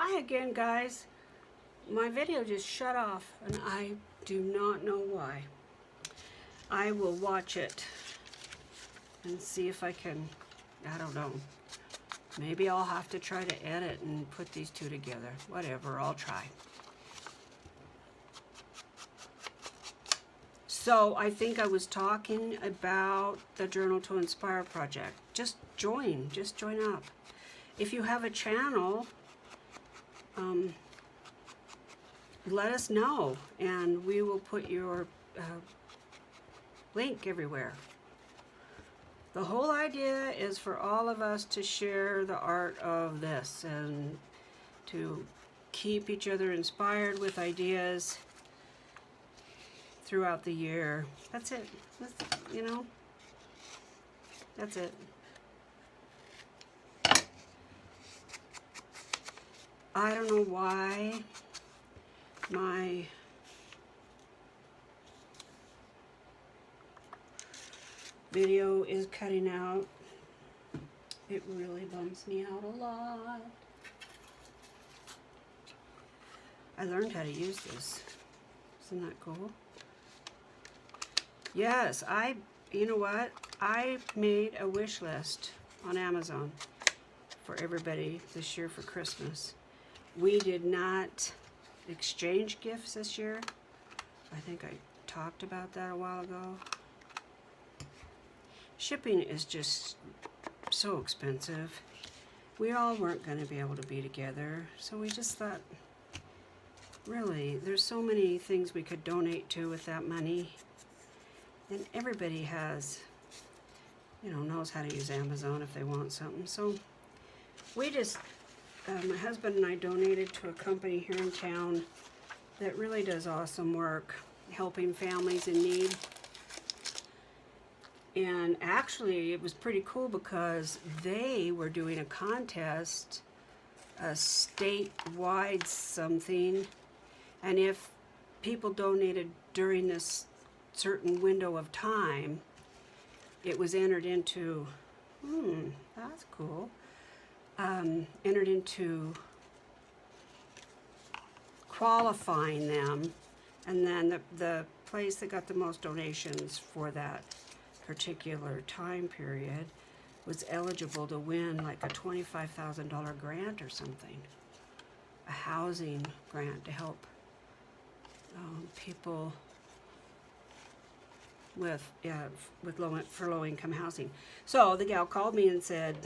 Hi again, guys. My video just shut off and I do not know why. I will watch it and see if I can, I don't know. Maybe I'll have to try to edit and put these two together. Whatever, I'll try. So I think I was talking about the Journal to Inspire project. Just join up. If you have a channel, let us know and we will put your link everywhere. The whole idea is for all of us to share the art of this and to keep each other inspired with ideas throughout the year. That's it. That's it. I don't know why my video is cutting out. It really bums me out a lot. I learned how to use this. Isn't that cool? Yes, you know what? I made a wish list on Amazon for everybody this year for Christmas. We did not exchange gifts this year. I think I talked about that a while ago. Shipping is just so expensive. We all weren't going to be able to be together, so we just thought, really, there's so many things we could donate to with that money. And everybody has, knows how to use Amazon if they want something. So we just, my husband and I donated to a company here in town that really does awesome work helping families in need. And actually it was pretty cool because they were doing a contest, a statewide something, and if people donated during this certain window of time, it was entered into, that's cool, entered into qualifying them, and then the place that got the most donations for that particular time period was eligible to win like a $25,000 grant or something, a housing grant to help people with low-income housing. So the gal called me and said,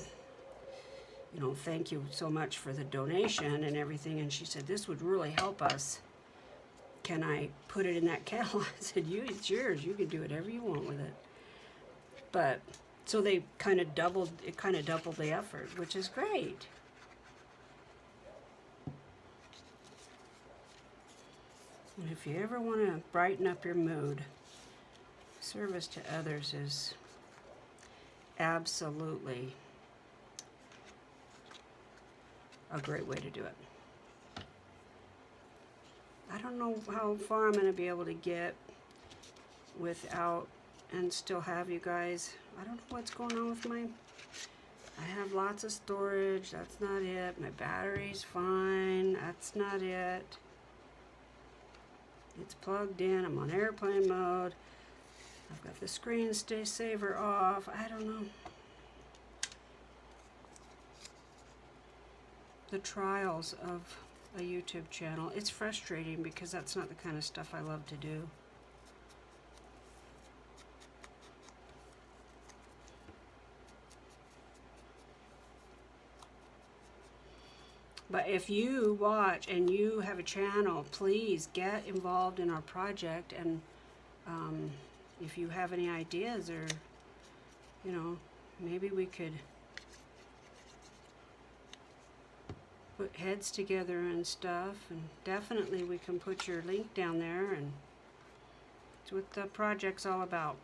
thank you so much for the donation and everything, and she said, this would really help us. Can I put it in that kettle? I said, it's yours. You can do whatever you want with it. But so they kind of doubled the effort, which is great. And if you ever want to brighten up your mood, service to others is absolutely a great way to do it. I don't know how far I'm going to be able to get without and still have you guys. I don't know what's going on with I have lots of storage. That's not it. My battery's fine. That's not it. It's plugged in. I'm on airplane mode. I've got the screen saver off. I don't know. The trials of a YouTube channel. It's frustrating because that's not the kind of stuff I love to do. But if you watch and you have a channel, please get involved in our project. And if you have any ideas or, maybe we could put heads together and stuff. And definitely we can put your link down there. And it's what the project's all about,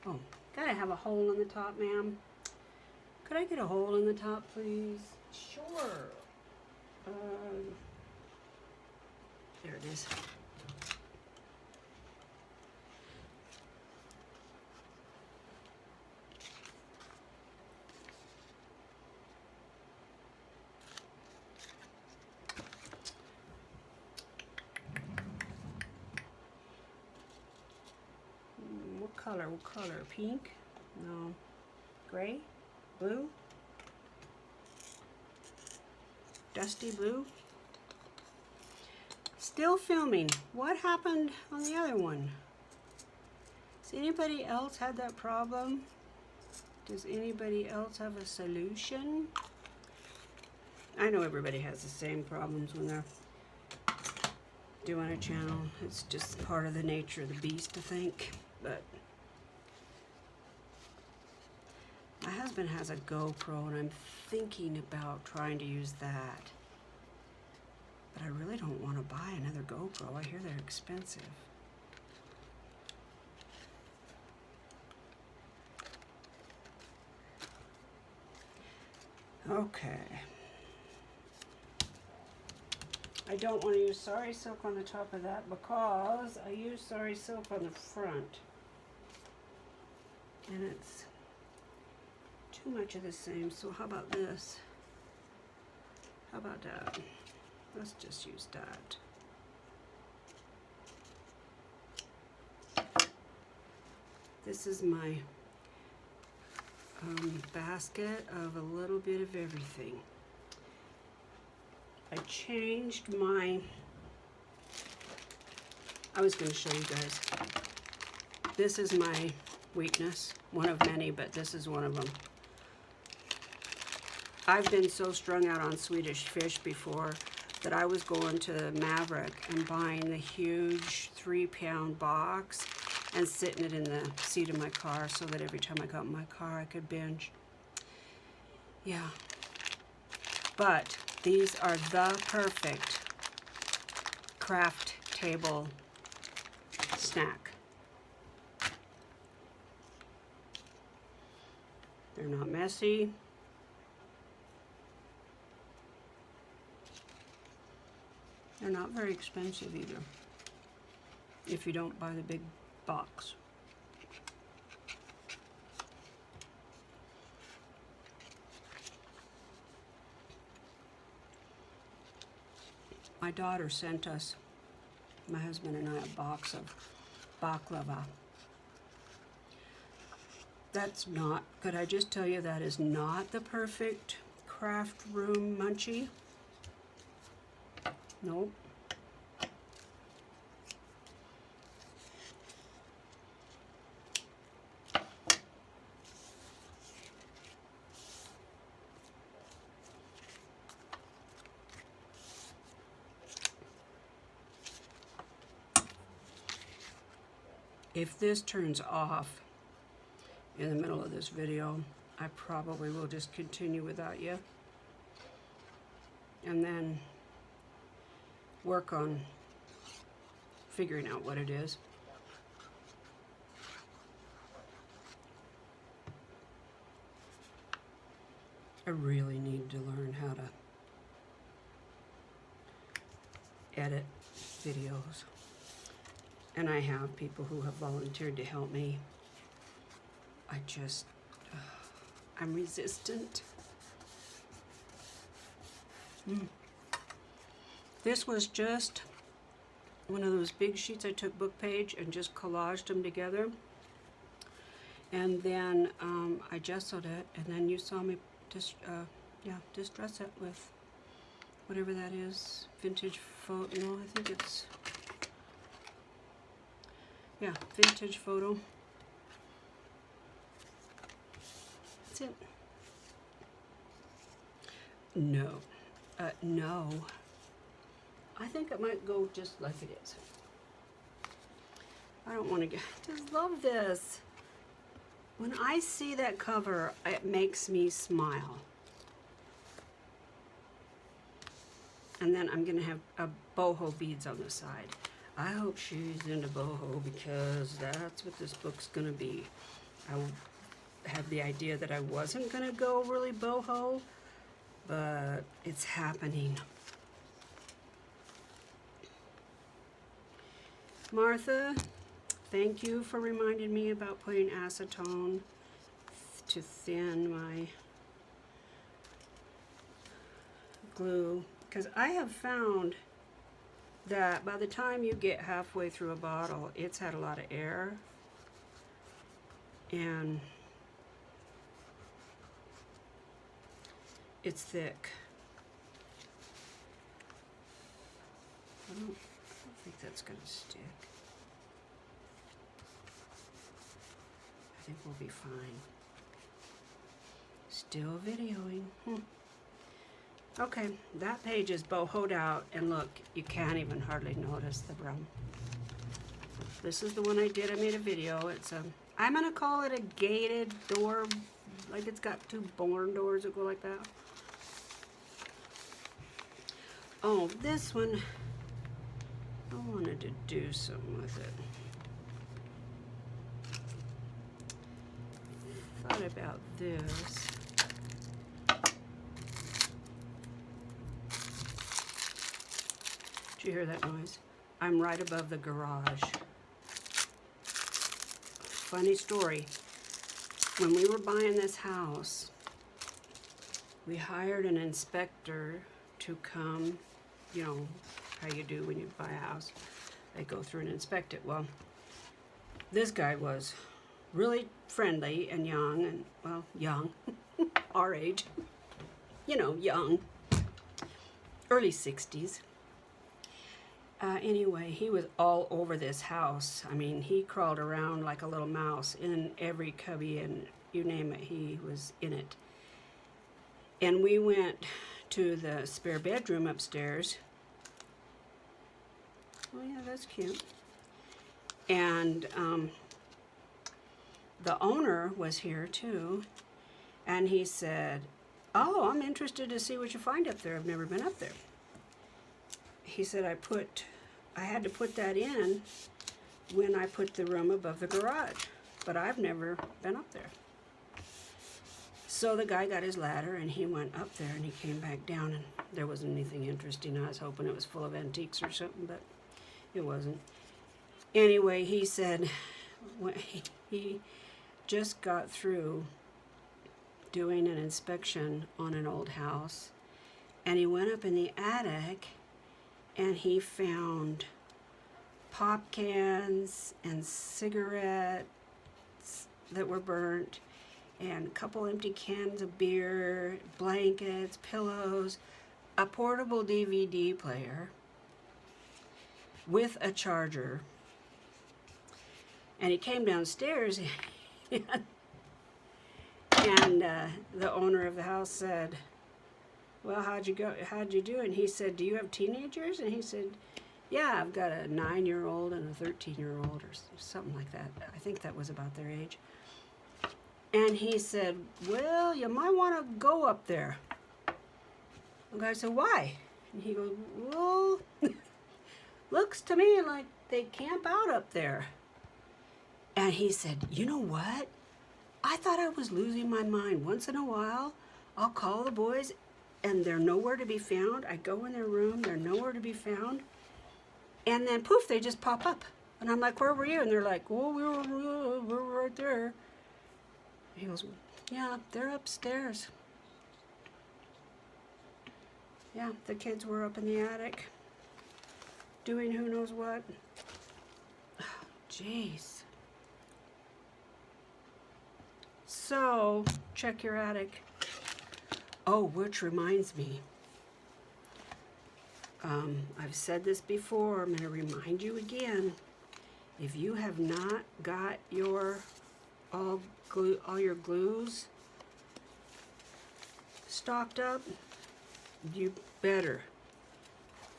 Oh, gotta have a hole in the top, ma'am. Could I get a hole in the top, please? Sure. There it is. color? What color? Pink? No. Gray? Blue? Dusty blue? Still filming. What happened on the other one? Has anybody else had that problem? Does anybody else have a solution? I know everybody has the same problems when they're doing a channel. It's just part of the nature of the beast, I think. But my husband has a GoPro, and I'm thinking about trying to use that. But I really don't want to buy another GoPro. I hear they're expensive. Okay. I don't want to use sari silk on the top of that because I use sari silk on the front. And it's too much of the same. So how about this? How about that? Let's just use that. This is my basket of a little bit of everything. I changed my, I was going to show you guys. This is my weakness, one of many, but this is one of them. I've been so strung out on Swedish fish before that I was going to Maverick and buying the huge 3-pound box and sitting it in the seat of my car so that every time I got in my car I could binge. Yeah. But these are the perfect craft table snack. They're not messy. They're not very expensive either, if you don't buy the big box. My daughter sent us, my husband and I, a box of baklava. That's not, could I just tell you, that is not the perfect craft room munchie. Nope. If this turns off in the middle of this video, I probably will just continue without you. And then work on figuring out what it is. I really need to learn how to edit videos. And I have people who have volunteered to help me. I just, I'm resistant. This was just one of those big sheets I took book page and just collaged them together. And then I gessoed it, and then you saw me distress it with whatever that is, vintage photo, no, I think it's, yeah, vintage photo. That's it. No, no. I think it might go just like it is. I don't want to get, just love this. When I see that cover, it makes me smile. And then I'm going to have a BoHo beads on the side. I hope she's into BoHo because that's what this book's going to be. I had the idea that I wasn't going to go really BoHo, but it's happening. Martha, thank you for reminding me about putting acetone to thin my glue, because I have found that by the time you get halfway through a bottle, it's had a lot of air. and it's thick. I don't think that's going to stick. I think we'll be fine. Still videoing. Okay, that page is bohoed out, and look, you can't even hardly notice the brown. This is the one I did. I made a video. It's a, I'm gonna call it a gated door, like it's got two barn doors that go like that. Oh, this one, I wanted to do something with it. Thought about this. Did you hear that noise? I'm right above the garage. Funny story. When we were buying this house, we hired an inspector to come, you know, how you do when you buy a house. They go through and inspect it. Well, this guy was really friendly and young, and, well, young, our age, you know, young, early 60s. Anyway, he was all over this house. I mean, he crawled around like a little mouse in every cubby, and you name it, he was in it. And we went to the spare bedroom upstairs. Oh yeah, that's cute. And the owner was here too, and he said, "Oh, I'm interested to see what you find up there. I've never been up there." He said, I had to put that in when I put the room above the garage, but I've never been up there. So the guy got his ladder and he went up there, and he came back down, and there wasn't anything interesting. I was hoping it was full of antiques or something, but it wasn't. Anyway, he said he just got through doing an inspection on an old house, and he went up in the attic and he found pop cans and cigarettes that were burnt, and a couple empty cans of beer, blankets, pillows, a portable DVD player with a charger. And he came downstairs and the owner of the house said, "Well, how'd you do?" And he said, "Do you have teenagers?" And he said, "Yeah, I've got a 9-year-old and a 13-year-old or something like that." I think that was about their age. And he said, "Well, you might want to go up there." The guy said, "Why?" And he goes, "Well, looks to me like they camp out up there." And he said, "You know what? I thought I was losing my mind. Once in a while, I'll call the boys, and they're nowhere to be found. I go in their room, they're nowhere to be found. And then poof, they just pop up. And I'm like, "Where were you?" And they're like, "Oh, we were right there." He goes, "Yeah, they're upstairs." Yeah, the kids were up in the attic doing who knows what. Oh, jeez. So, check your attic. Oh, which reminds me. I've said this before. I'm going to remind you again. If you have not got your all your glues stocked up, you better.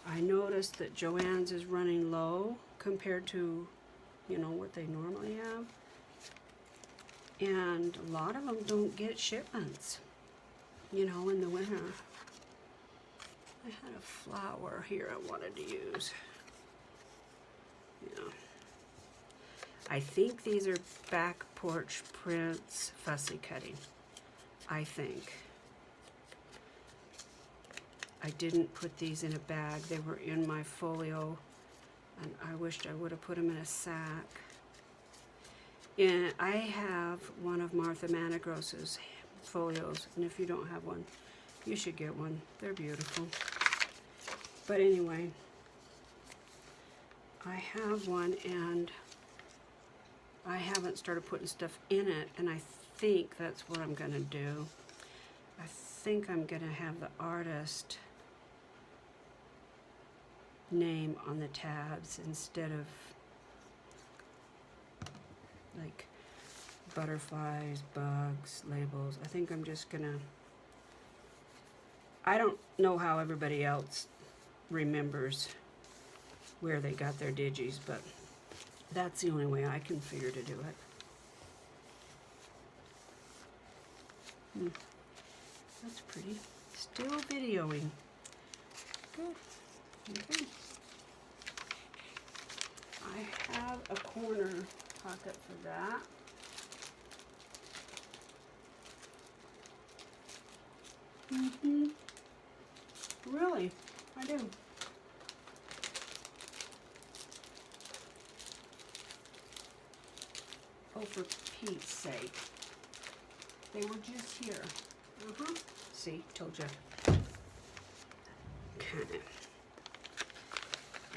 I noticed that Joann's is running low compared to, you know, what they normally have. And a lot of them don't get shipments, you know, in the winter. I had a flower here I wanted to use. Yeah. I think these are back porch prints fussy cutting. I think. I didn't put these in a bag. They were in my folio, and I wished I would have put them in a sack. And I have one of Martha Manigross's folios, and if you don't have one, you should get one. They're beautiful. But anyway, I have one, and I haven't started putting stuff in it, and I think that's what I'm gonna do. I think I'm gonna have the artist name on the tabs instead of like butterflies, bugs, labels. I think I'm just gonna, I don't know how everybody else remembers where they got their digis, but that's the only way I can figure to do it. That's pretty. Still videoing. Good. Okay. I have a corner pocket for that. Really, I do. Oh, for Pete's sake. They were just here. See, told you. Okay.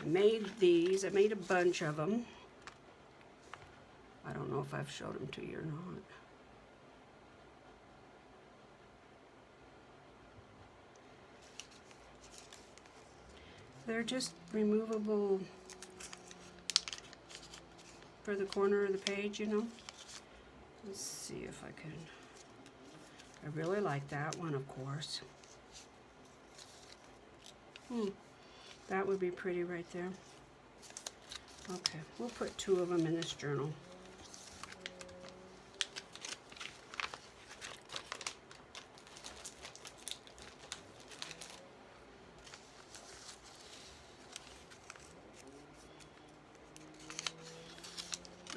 I made these. I made a bunch of them. I don't know if I've showed them to you or not. They're just removable for the corner of the page, you know. Let's see if I can. I really like that one, of course. That would be pretty right there. Okay, we'll put 2 of them in this journal.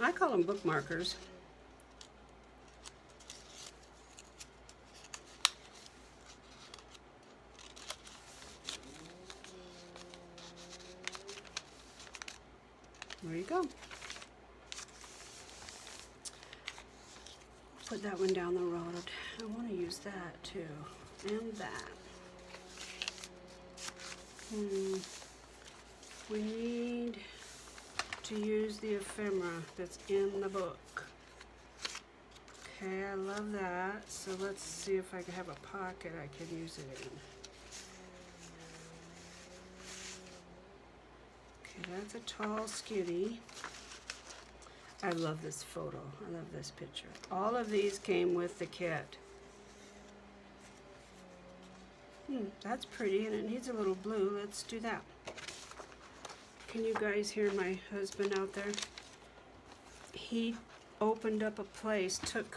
I call them bookmarkers. There you go. Put that one down the road. I want to use that too, and that. We need to use the ephemera that's in the book. Okay, I love that. So let's see if I can have a pocket I can use it in. Okay, that's a tall skinny. I love this photo. I love this picture. All of these came with the kit. That's pretty, and it needs a little blue. Let's do that. Can you guys hear my husband out there? He opened up a place, took